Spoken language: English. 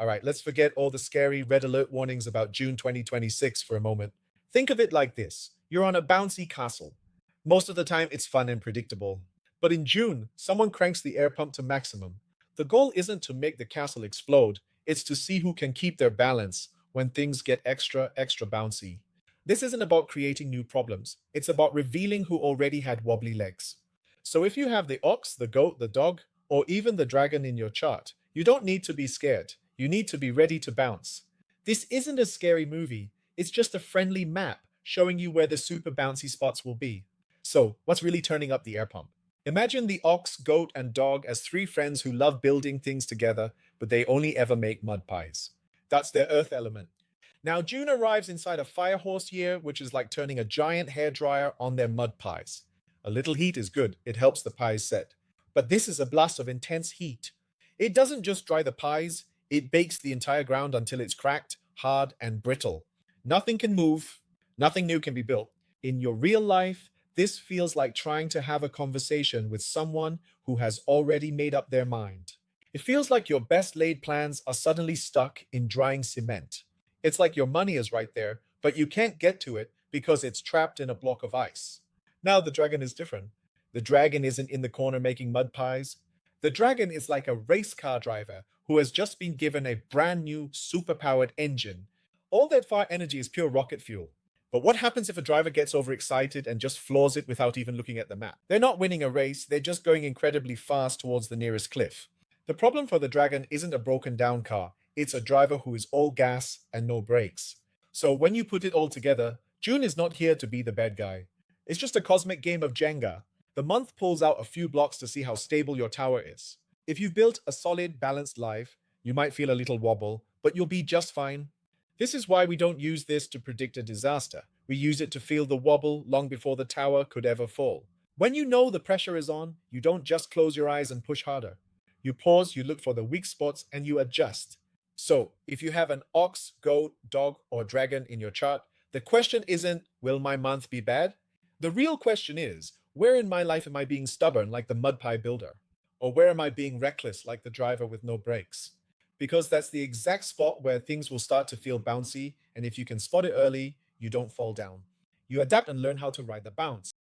All right, let's forget all the scary red alert warnings about June 2026 for a moment. Think of it like this. You're on a bouncy castle. Most of the time, it's fun and predictable. But in June, someone cranks the air pump to maximum. The goal isn't to make the castle explode, it's to see who can keep their balance when things get extra bouncy. This isn't about creating new problems, it's about revealing who already had wobbly legs. So if you have the ox, the goat, the dog, or even the dragon in your chart, you don't need to be scared. You need to be ready to bounce. This isn't a scary movie, it's just a friendly map showing you where the super bouncy spots will be. So, what's really turning up the air pump? Imagine the ox, goat, and dog as three friends who love building things together, but they only ever make mud pies. That's their earth element. Now, June arrives inside a fire horse year, which is like turning a giant hairdryer on their mud pies. A little heat is good, it helps the pies set. But this is a blast of intense heat. It doesn't just dry the pies, it bakes the entire ground until it's cracked, hard, and brittle. Nothing can move, nothing new can be built. In your real life, this feels like trying to have a conversation with someone who has already made up their mind. It feels like your best laid plans are suddenly stuck in drying cement. It's like your money is right there, but you can't get to it because it's trapped in a block of ice. Now the dragon is different. The dragon isn't in the corner making mud pies. The dragon is like a race car driver who has just been given a brand new superpowered engine. All that fire energy is pure rocket fuel. But what happens if a driver gets overexcited and just floors it without even looking at the map? They're not winning a race, they're just going incredibly fast towards the nearest cliff. The problem for the dragon isn't a broken down car, it's a driver who is all gas and no brakes. So when you put it all together, June is not here to be the bad guy. It's just a cosmic game of Jenga. The month pulls out a few blocks to see how stable your tower is. If you've built a solid, balanced life, you might feel a little wobble, but you'll be just fine. This is why we don't use this to predict a disaster. We use it to feel the wobble long before the tower could ever fall. When you know the pressure is on, you don't just close your eyes and push harder. You pause, you look for the weak spots, and you adjust. So, if you have an ox, goat, dog, or dragon in your chart, the question isn't, will my month be bad? The real question is, where in my life am I being stubborn like the mud pie builder? Or where am I being reckless like the driver with no brakes? Because that's the exact spot where things will start to feel bouncy, and if you can spot it early, you don't fall down. You adapt and learn how to ride the bounce.